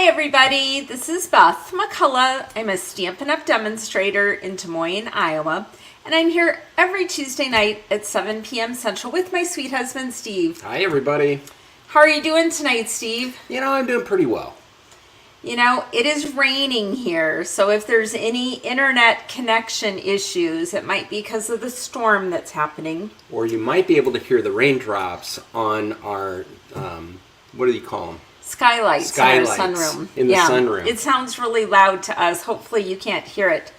Hi everybody, this is Beth McCullough. I'm a Stampin' Up! Demonstrator in Des Moines, Iowa, and I'm here every Tuesday night at 7 p.m. Central with my sweet husband, Steve. Hi everybody. How are you doing tonight, Steve? You know, I'm doing pretty well. You know, it is raining here, so if there's any internet connection issues, it might be because of the storm that's happening. Or you might be able to hear the raindrops on our, what do you call them? Skylights in our sunroom. In the sunroom. It sounds really loud to us. Hopefully you can't hear it.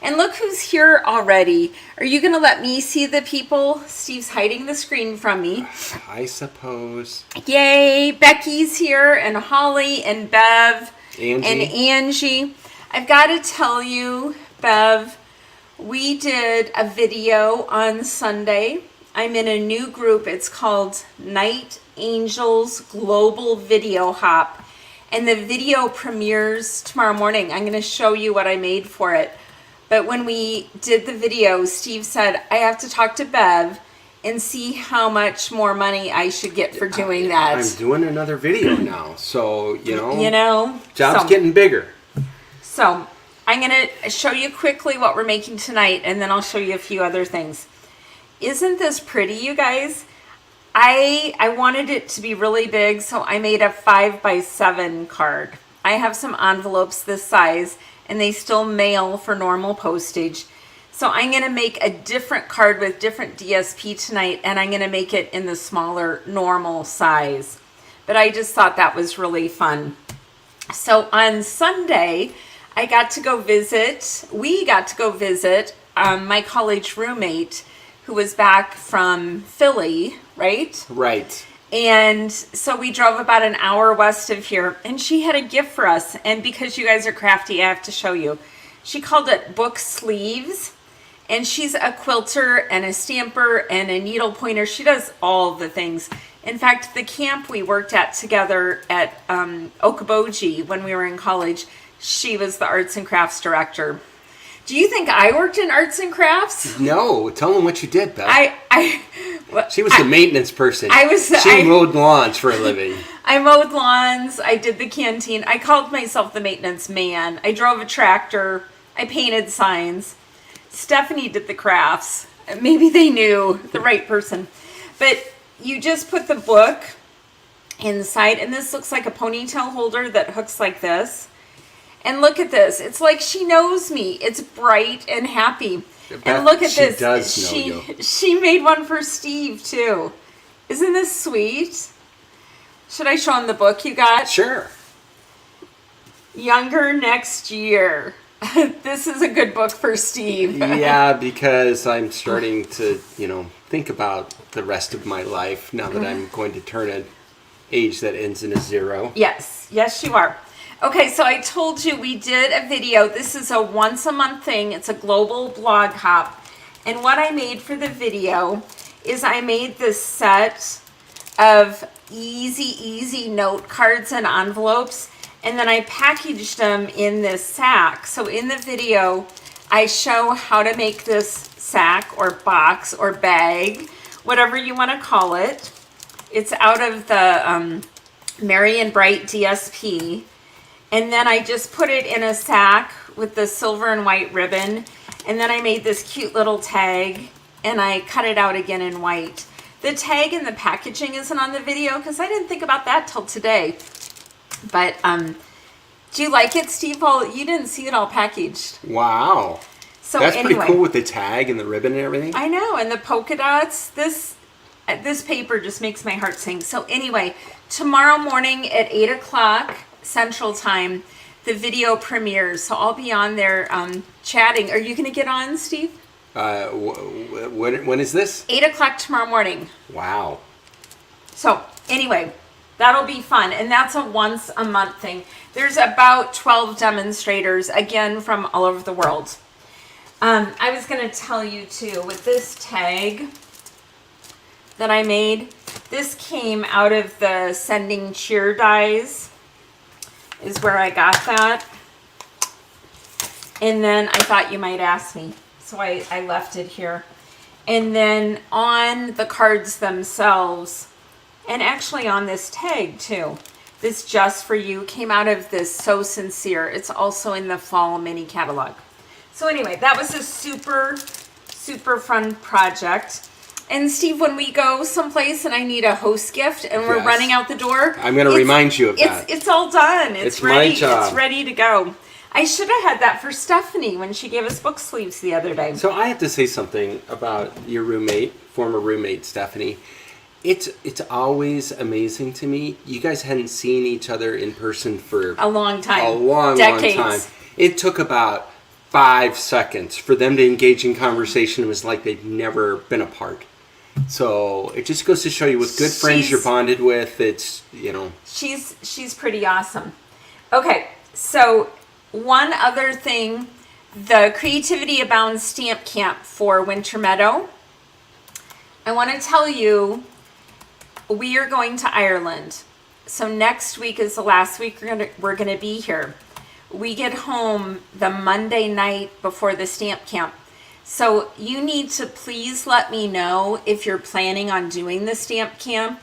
And look who's here already. Are you going to let me see the people? Steve's hiding the screen from me. I suppose. Yay! Becky's here, and Holly, and Bev, Angie. and Angie. I've got to tell you, Bev, we did a video on Sunday. I'm in a new group. It's called Night Angels Global Video Hop. And the video premieres tomorrow morning. I'm going to show you what I made for it. But when we did the video, Steve said, I have to talk to Bev and see how much more money I should get for doing that. I'm doing another video now. So, you know. Job's So getting bigger. So I'm going to show you quickly what we're making tonight, and then I'll show you a few other things. Isn't this pretty, you guys? I wanted it to be really big, so I made a 5x7 card. I have some envelopes this size, and they still mail for normal postage. So I'm going to make a different card with different DSP tonight, and I'm going to make it in the smaller normal size. But I just thought that was really fun. So on Sunday, we got to go visit my college roommate who was back from Philly, right? Right. And so we drove about an hour west of here, and she had a gift for us. And because you guys are crafty, I have to show you. She called it book sleeves, and she's a quilter and a stamper and a needle pointer. She does all the things. In fact, the camp we worked at together at Okoboji when we were in college, she was the arts and crafts director. Do you think I worked in arts and crafts? No, tell them what you did, Beth. She was the maintenance person. She mowed lawns for a living. I mowed lawns. I did the canteen. I called myself the maintenance man. I drove a tractor. I painted signs. Stephanie did the crafts. Maybe they knew the right person. But you just put the book inside, and this looks like a ponytail holder that hooks like this. And look at this. It's like she knows me. It's bright and happy. Beth, and look at this. She does know you. She made one for Steve, too. Isn't this sweet? Should I show him the book you got? Sure. Younger Next Year. This is a good book for Steve. Yeah, because I'm starting to, think about the rest of my life now that I'm going to turn an age that ends in a 0. Yes. Yes, you are. Okay, so I told you we did a video. This is a once-a-month thing. It's a global blog hop. And what I made for the video is I made this set of easy note cards and envelopes, and then I packaged them in this sack. So in the video, I show how to make this sack or box or bag, whatever you want to call it. It's out of the Merry and Bright DSP. And then I just put it in a sack with the silver and white ribbon. And then I made this cute little tag, and I cut it out again in white. The tag and the packaging isn't on the video because I didn't think about that till today. But do you like it, Steve? Well, you didn't see it all packaged. Wow. So that's anyway, pretty cool with the tag and the ribbon and everything. I know, and the polka dots. This paper just makes my heart sing. So anyway, tomorrow morning at 8 o'clock Central Time, the video premieres. So I'll be on there chatting. Are you going to get on, Steve? When is this? 8 o'clock tomorrow morning. Wow. So anyway, that'll be fun. And that's a once a month thing. There's about 12 demonstrators, again, from all over the world. I was going to tell you, too, with this tag that I made, this came out of the Sending Cheer dies, is where I got that. And then I thought you might ask me, so I left it here. And then on the cards themselves, and actually on this tag too, this just for you came out of this So Sincere. It's also in the fall mini catalog. So anyway, that was a super, super fun project. And Steve, when we go someplace and I need a host gift and we're running out the door, I'm going to remind you of that. It's all done. It's ready. My job. It's ready to go. I should have had that for Stephanie when she gave us book sleeves the other day. So I have to say something about your roommate, former roommate, Stephanie. It's always amazing to me. You guys hadn't seen each other in person for a long time. A long time. It took about 5 seconds for them to engage in conversation. It was like they'd never been apart. So it just goes to show you with good friends you're bonded with. It's, you know. She's pretty awesome. Okay, so one other thing, the Creativity Abounds Stamp Camp for Winter Meadow. I want to tell you, we are going to Ireland. So next week is the last week we're gonna be here. We get home the Monday night before the stamp camp. So you need to please let me know if you're planning on doing the stamp camp.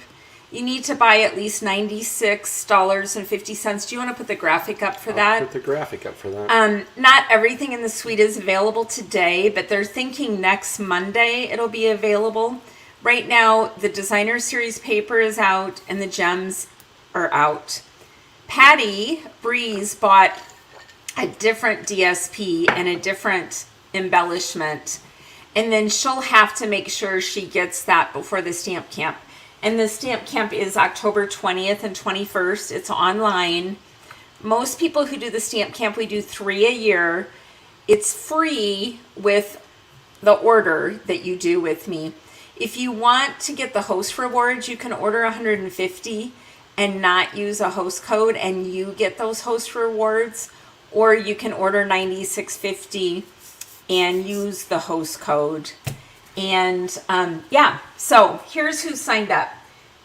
You need to buy at least $96.50. Do you want to put the graphic up for that? I'll put the graphic up for that. Not everything in the suite is available today, but they're thinking next Monday it'll be available. Right now, the designer series paper is out and the gems are out. Patty Breeze bought a different DSP and a different embellishment, and then she'll have to make sure she gets that before the stamp camp. And the stamp camp is October 20th and 21st. It's online. Most people who do the stamp camp, we do 3 a year. It's free with the order that you do with me. If you want to get the host rewards, you can order 150 and not use a host code and you get those host rewards, or you can order 96.50 and use the host code. And so here's who signed up.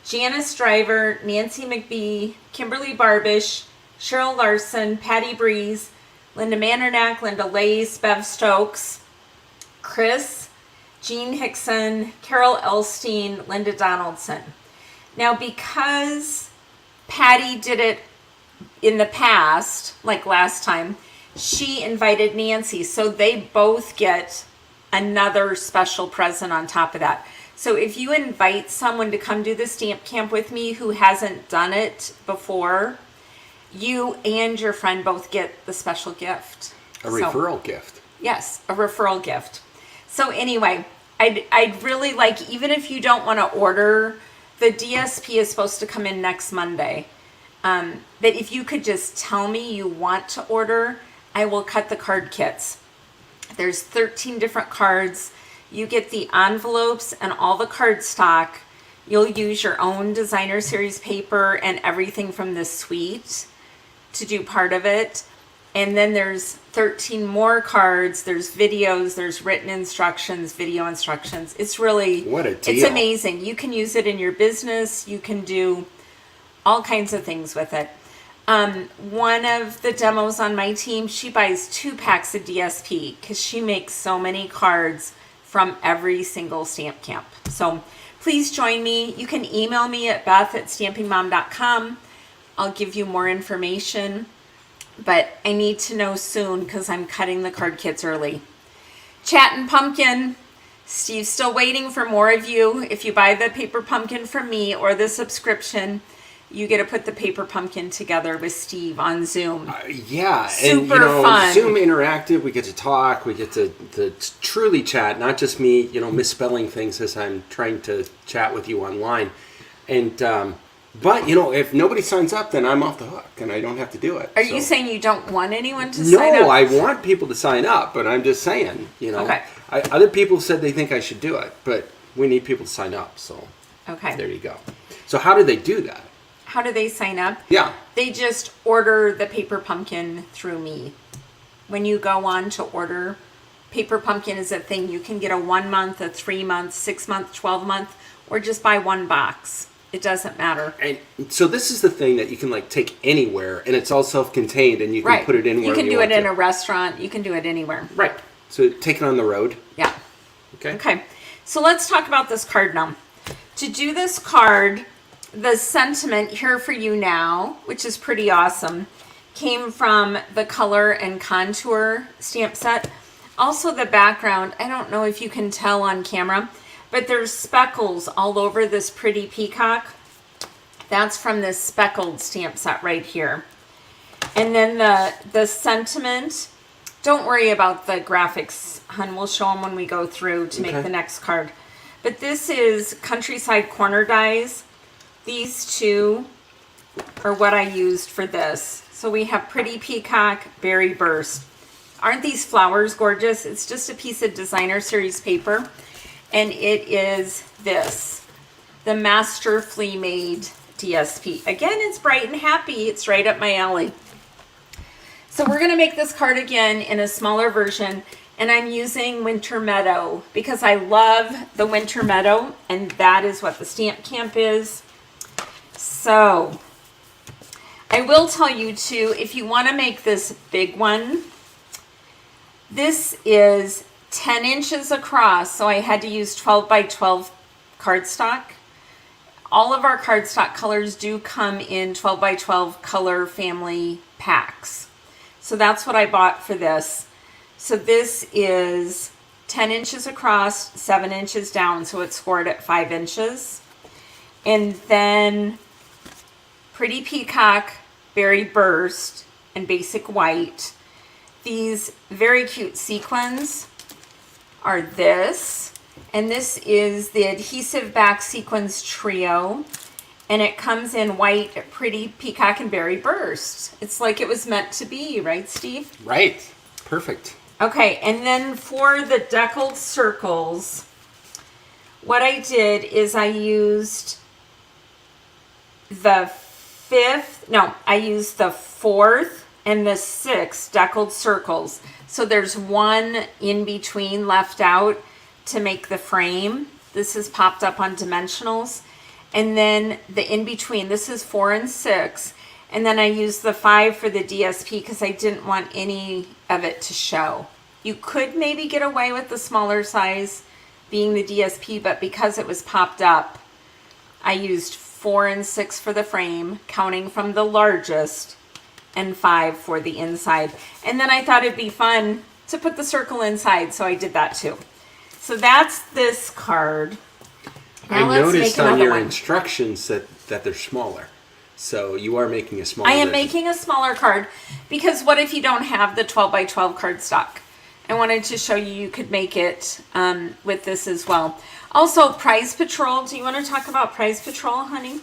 Janice Driver, Nancy McBee, Kimberly Barbish, Cheryl Larson, Patty Breeze, Linda Mandernack, Linda Lace, Bev Stokes, Chris, Jean Hickson, Carol Elstein, Linda Donaldson. Now, because Patty did it in the past, like last time, she invited Nancy, so they both get another special present on top of that. So if you invite someone to come do the stamp camp with me who hasn't done it before, you and your friend both get the special gift. A referral gift. Yes, a referral gift. So anyway, I'd really like, even if you don't want to order, the DSP is supposed to come in next Monday. But if you could just tell me you want to order, I will cut the card kits. There's 13 different cards. You get the envelopes and all the card stock. You'll use your own designer series paper and everything from the suite to do part of it. And then there's 13 more cards. There's videos, there's written instructions, video instructions. It's really, what a deal. It's amazing. You can use it in your business. You can do all kinds of things with it. One of the demos on my team, she buys 2 packs of DSP because she makes so many cards from every single stamp camp. So please join me. You can email me at beth@stampingmom.com. I'll give you more information, but I need to know soon because I'm cutting the card kits early. Chattin' Pumpkin. Steve's still waiting for more of you. If you buy the paper pumpkin from me or the subscription, you get to put the paper pumpkin together with Steve on Zoom. Super fun. Zoom interactive. We get to talk. We get to truly chat, not just me, misspelling things as I'm trying to chat with you online. And but if nobody signs up, then I'm off the hook and I don't have to do it. Are you saying you don't want anyone to sign up? No, I want people to sign up, but I'm just saying, Okay. Other people said they think I should do it, but we need people to sign up. So okay, there you go. So how do they do that? How do they sign up? Yeah. They just order the paper pumpkin through me. When you go on to order, paper pumpkin is a thing. You can get a 1 month, a 3 month, 6 month, 12 month, or just buy one box. It doesn't matter. And so this is the thing that you can take anywhere, and it's all self-contained, and you can put it anywhere. You can do it in a restaurant. You can do it anywhere. Right. So take it on the road. Yeah. Okay. Okay. So let's talk about this card now. To do this card, the sentiment Here For You Now, which is pretty awesome, came from the Color and Contour stamp set. Also the background, I don't know if you can tell on camera, but there's speckles all over this pretty peacock. That's from this speckled stamp set right here. And then the sentiment, don't worry about the graphics, hun. We'll show them when we go through to make the next card. But this is Countryside Corner dies. These two are what I used for this. So we have Pretty Peacock, Berry Burst. Aren't these flowers gorgeous? It's just a piece of designer series paper. And it is this, the Masterfully Made DSP. Again, it's bright and happy. It's right up my alley. So we're going to make this card again in a smaller version. And I'm using Winter Meadow because I love the Winter Meadow. And that is what the Stamp Camp is. So I will tell you too, if you want to make this big one, this is 10 inches across, so I had to use 12 by 12 cardstock. All of our cardstock colors do come in 12 by 12 color family packs. So that's what I bought for this. So this is 10 inches across, 7 inches down, so it's scored at 5 inches. And then Pretty Peacock, Berry Burst, and Basic White. These very cute sequins are this, and this is the Adhesive Back Sequins Trio, and it comes in white, Pretty Peacock, and Berry Burst. It's like it was meant to be, right, Steve? Right. Perfect. Okay, and then for the Deckled Circles, what I did is I used the fourth and the 6th Deckled Circles. So there's one in between left out to make the frame. This is popped up on dimensionals. And then the in between, this is 4 and 6. And then I used the 5 for the DSP because I didn't want any of it to show. You could maybe get away with the smaller size being the DSP, but because it was popped up, I used 4 and 6 for the frame, counting from the largest, and 5 for the inside. And then I thought it'd be fun to put the circle inside, so I did that too. So that's this card. Now I noticed on your one. instructions that they're smaller. So you are making a smaller I am version. making a smaller card because what if you don't have the 12 by 12 cardstock? I wanted to show you could make it with this as well. Also, Prize Patrol. Do you want to talk about Prize Patrol, honey?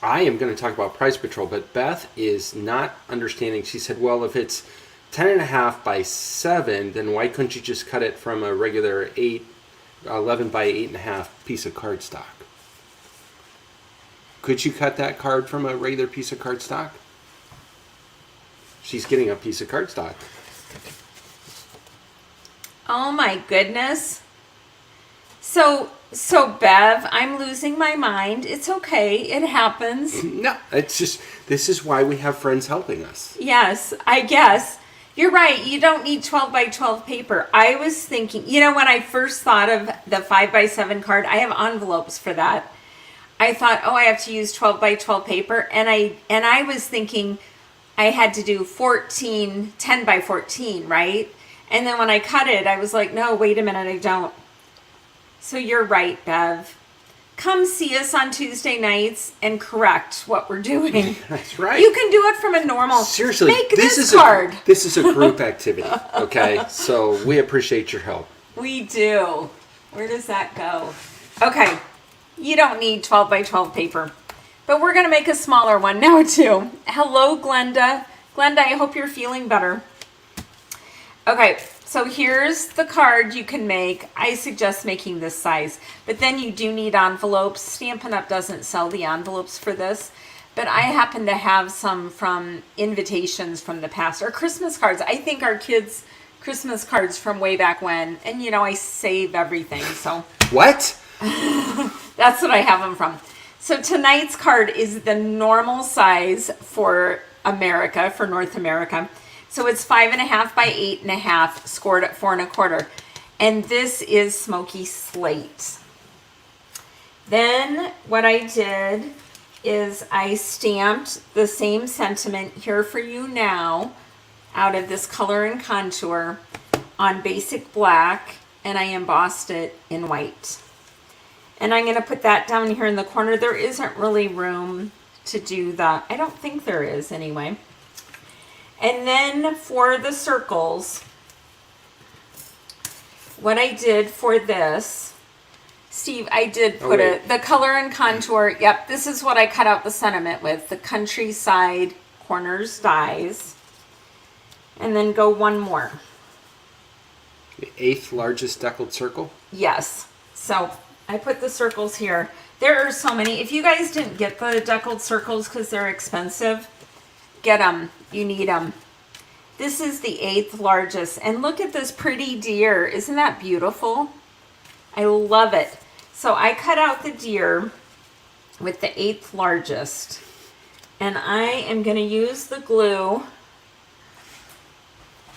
I am going to talk about Prize Patrol, but Beth is not understanding. She said, well, if it's 10.5 by 7, then why couldn't you just cut it from a regular 11 by 8.5 piece of cardstock? Could you cut that card from a regular piece of cardstock? She's getting a piece of cardstock. Oh my goodness. So Bev, I'm losing my mind. It's okay. It happens. No, it's just, this is why we have friends helping us. Yes, I guess. You're right. You don't need 12 by 12 paper. I was thinking, when I first thought of the 5 by 7 card, I have envelopes for that. I thought, oh, I have to use 12 by 12 paper. And I was thinking I had to do 10 by 14, right? And then when I cut it, I was like, no, wait a minute, I don't. So you're right, Bev. Come see us on Tuesday nights and correct what we're doing. That's right. You can do it from a normal. Seriously, make this card. This is a group activity, okay? So we appreciate your help. We do. Where does that go? Okay. You don't need 12 by 12 paper. But we're going to make a smaller one now, too. Hello, Glenda. Glenda, I hope you're feeling better. Okay, so here's the card you can make. I suggest making this size. But then you do need envelopes. Stampin' Up! Doesn't sell the envelopes for this. But I happen to have some from invitations from the past. Or Christmas cards. I think our kids' Christmas cards from way back when. And, I save everything, so. What? That's what I have them from. So tonight's card is the normal size for America, for North America. So it's 5.5 by 8.5, scored at 4 1/4. And this is Smoky Slate. Then what I did is I stamped the same sentiment, Here For You Now, out of this Color and Contour on basic black, and I embossed it in white. And I'm going to put that down here in the corner. There isn't really room to do that. I don't think there is anyway. And then for the circles, what I did for this, Steve, I did put the Color and Contour. Yep, this is what I cut out the sentiment with. The Countryside Corners dies. And then go one more. The 8th largest deckled circle? Yes. So I put the circles here. There are so many. If you guys didn't get the deckled circles because they're expensive, get them. You need them. This is the 8th largest. And look at this pretty deer. Isn't that beautiful? I love it. So I cut out the deer with the 8th largest. And I am going to use the glue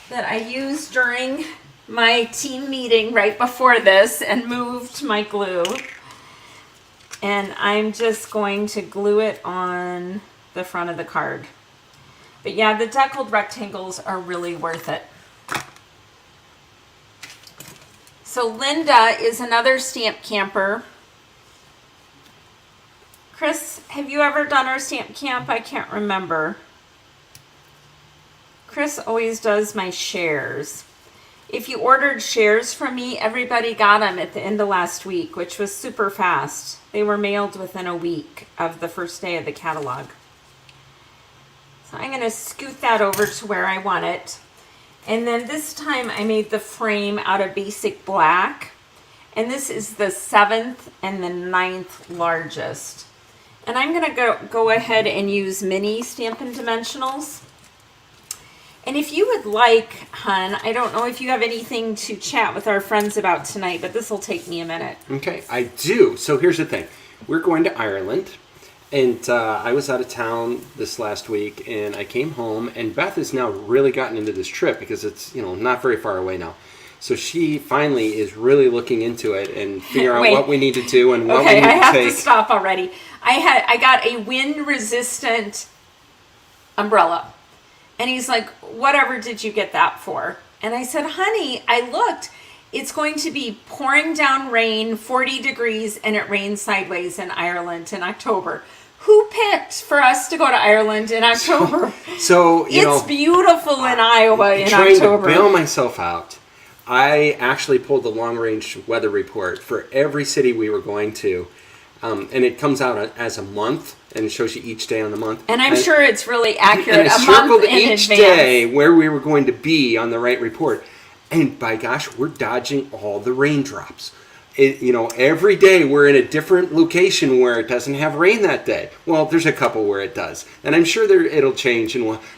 that I used during my team meeting right before this and moved my glue. And I'm just going to glue it on the front of the card. But yeah, the deckled rectangles are really worth it. So Linda is another stamp camper. Chris, have you ever done our stamp camp? I can't remember. Chris always does my shares. If you ordered shares from me, everybody got them at the end of last week, which was super fast. They were mailed within a week of the first day of the catalog. So I'm going to scoot that over to where I want it. And then this time I made the frame out of basic black. And this is the 7th and the 9th largest. And I'm going to go ahead and use mini Stampin' Dimensionals. And if you would like, hon, I don't know if you have anything to chat with our friends about tonight, but this will take me a minute. Okay, I do. So here's the thing. We're going to Ireland, and I was out of town this last week, and I came home, and Beth has now really gotten into this trip because it's, not very far away now. So she finally is really looking into it and figuring out what we need to do and what we need to take. Okay, I have to stop already. I got a wind-resistant umbrella. And he's like, whatever did you get that for? And I said, honey, I looked. It's going to be pouring down rain, 40 degrees, and it rains sideways in Ireland in October. Who picked for us to go to Ireland in October? So it's beautiful in Iowa in October. October. Trying to bail myself out, I actually pulled the long-range weather report for every city we were going to. And it comes out as a month, and it shows you each day on the month. And I'm sure it's really accurate. And I circled each day where we were going to be on the right report. And by gosh, we're dodging all the raindrops. Every day we're in a different location where it doesn't have rain that day. Well, there's a couple where it does. And I'm sure it'll change.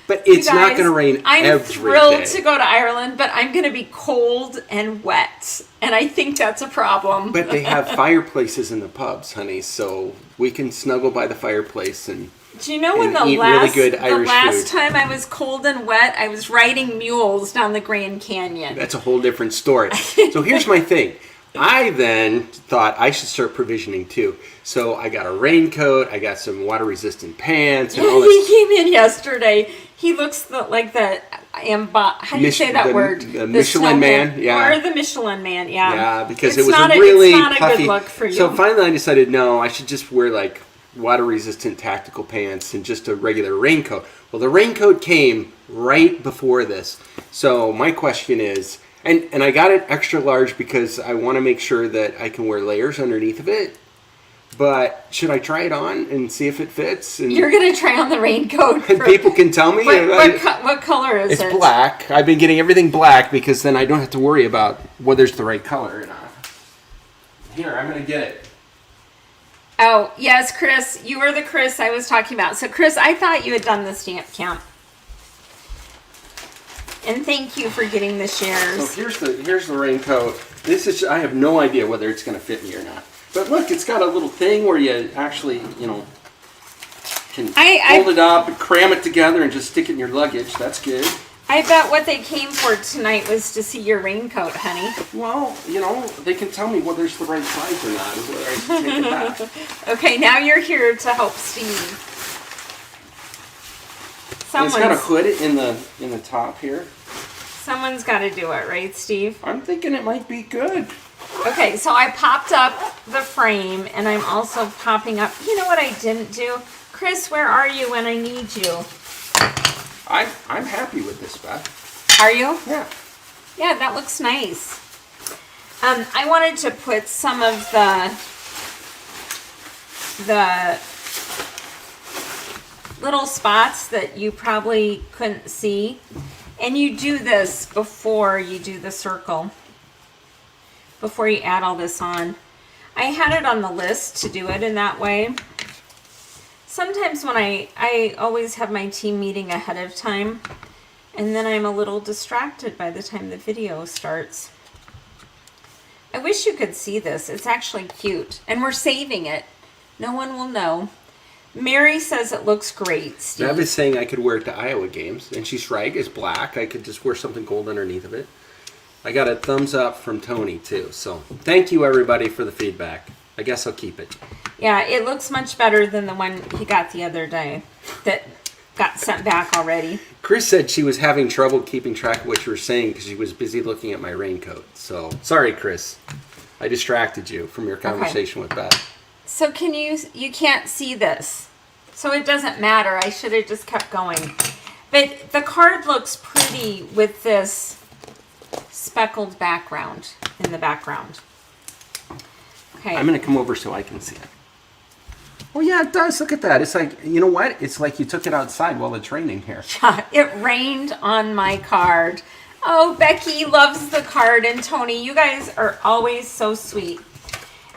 But it's not going to rain every day. I'm thrilled to go to Ireland, but I'm going to be cold and wet. And I think that's a problem. But they have fireplaces in the pubs, honey. So we can snuggle by the fireplace and do you know when the last time I was cold and wet, I was riding mules down the Grand Canyon. That's a whole different story. So here's my thing. I then thought I should start provisioning too. So I got a raincoat, I got some water-resistant pants. And all this. He came in yesterday. He looks like the how do you say that word? The Michelin Man, yeah. Or the Michelin Man, yeah. Yeah, because it was really puffy. It's not a good look for you. So finally I decided, no, I should just wear like water-resistant tactical pants and just a regular raincoat. Well, the raincoat came right before this. So my question is, and I got it extra large because I want to make sure that I can wear layers underneath of it. But should I try it on and see if it fits? And you're going to try on the raincoat. And people can tell me. What color is it? It's black. I've been getting everything black because then I don't have to worry about whether it's the right color or not. Here, I'm going to get it. Oh, yes, Chris. You are the Chris I was talking about. So, Chris, I thought you had done the stamp camp. And thank you for getting the shares. So here's the raincoat. I have no idea whether it's going to fit me or not. But look, it's got a little thing where you actually, can fold it up and cram it together and just stick it in your luggage. That's good. I bet what they came for tonight was to see your raincoat, honey. Well, you know, they can tell me whether it's the right size or not, and whether I should take it back. Okay, now you're here to help Steve. It's got a hood in the top here. Someone's got to do it, right, Steve? I'm thinking it might be good. Okay, so I popped up the frame, and I'm also popping up. You know what I didn't do? Chris, where are you when I need you? I'm happy with this, Beth. Are you? Yeah. Yeah, that looks nice. I wanted to put some of the little spots that you probably couldn't see. And you do this before you do the circle. Before you add all this on. I had it on the list to do it in that way. Sometimes when I always have my team meeting ahead of time, and then I'm a little distracted by the time the video starts. I wish you could see this. It's actually cute. And we're saving it. No one will know. Mary says it looks great, Steve. Bev is saying I could wear it to Iowa games, and she's right. It's black. I could just wear something gold underneath of it. I got a thumbs up from Tony, too. So thank you, everybody, for the feedback. I guess I'll keep it. Yeah, it looks much better than the one he got the other day that got sent back already. Chris said she was having trouble keeping track of what you were saying because she was busy looking at my raincoat. So sorry, Chris. I distracted you from your conversation with Beth. So you can't see this. So it doesn't matter. I should have just kept going. But the card looks pretty with this speckled background in the background. Okay. I'm going to come over so I can see it. Oh, yeah, it does. Look at that. It's like, you know what? It's like you took it outside while it's raining here. It rained on my card. Oh, Becky loves the card. And Tony, you guys are always so sweet.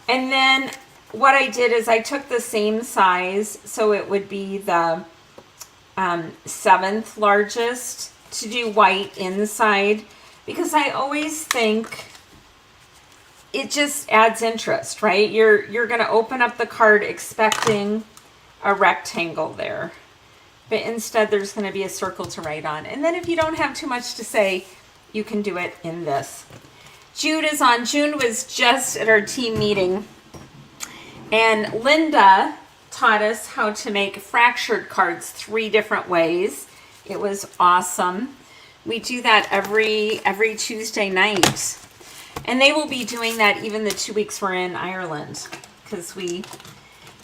And then what I did is I took the same size, so it would be the 7th largest, to do white inside, because I always think it just adds interest, right? You're going to open up the card expecting a rectangle there, but instead there's going to be a circle to write on. And then if you don't have too much to say, you can do it in this. Jude is on. June was just at our team meeting, and Linda taught us how to make fractured cards 3 different ways. It was awesome. We do that every Tuesday night. And they will be doing that even the 2 weeks we're in Ireland, because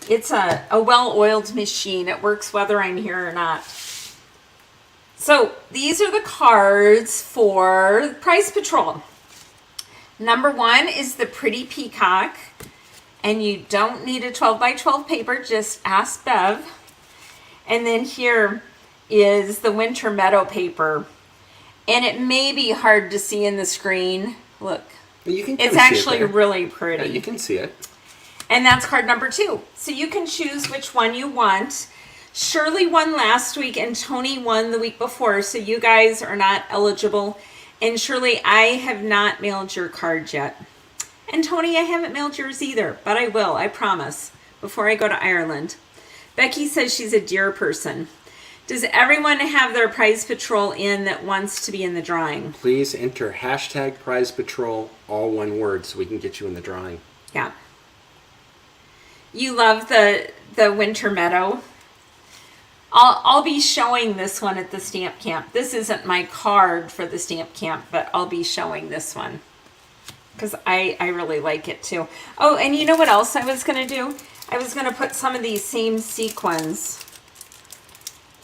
it's a well-oiled machine. It works whether I'm here or not. So these are the cards for Prize Patrol. Number 1 is the Pretty Peacock. And you don't need a 12 by 12 paper, just ask Bev. And then here is the Winter Meadow paper. And it may be hard to see in the screen. Look. You can it's actually really pretty. Yeah, you can see it. And that's card number 2. So you can choose which one you want. Shirley won last week and Tony won the week before, so you guys are not eligible. And Shirley, I have not mailed your card yet. And Tony, I haven't mailed yours either, but I will, I promise, before I go to Ireland. Becky says she's a dear person. Does everyone have their Prize Patrol in that wants to be in the drawing? Please enter hashtag Prize Patrol, all one word, so we can get you in the drawing. Yeah. You love the Winter Meadow. I'll be showing this one at the stamp camp. This isn't my card for the stamp camp, but I'll be showing this one, because I really like it too. Oh, and you know what else I was going to do? I was going to put some of these same sequins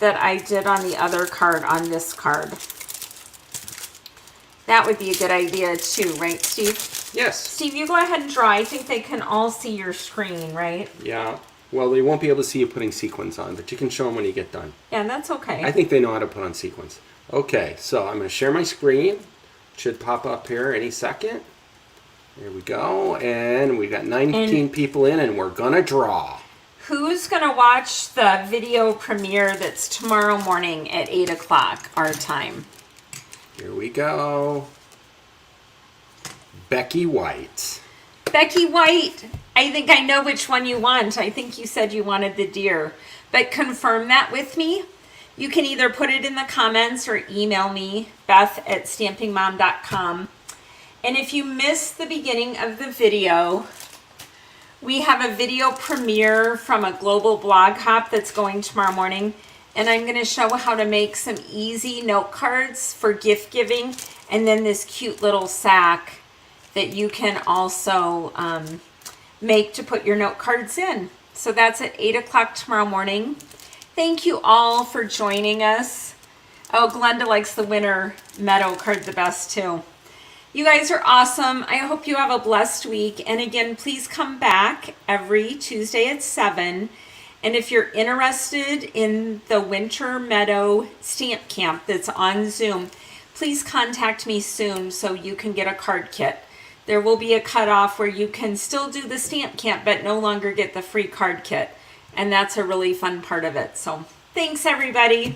that I did on the other card on this card. That would be a good idea too, right, Steve? Yes. Steve, you go ahead and draw. I think they can all see your screen, right? Yeah. Well, they won't be able to see you putting sequins on, but you can show them when you get done. Yeah, that's okay. I think they know how to put on sequins. Okay, so I'm going to share my screen. It should pop up here any second. There we go. And we've got 19 people in, and we're going to draw. Who's going to watch the video premiere that's tomorrow morning at 8 o'clock our time? Here we go. Becky White. Becky White, I think I know which one you want. I think you said you wanted the deer. But confirm that with me. You can either put it in the comments or email me, beth@stampingmom.com. And if you missed the beginning of the video, we have a video premiere from a global blog hop that's going tomorrow morning. And I'm going to show how to make some easy note cards for gift giving. And then this cute little sack that you can also make to put your note cards in. So that's at 8 o'clock tomorrow morning. Thank you all for joining us. Oh, Glenda likes the winter meadow card the best too. You guys are awesome. I hope you have a blessed week. And again, please come back every Tuesday at 7. And if you're interested in the Winter Meadow Stamp Camp that's on Zoom, please contact me soon so you can get a card kit. There will be a cutoff where you can still do the stamp camp but no longer get the free card kit. And that's a really fun part of it. So thanks, everybody.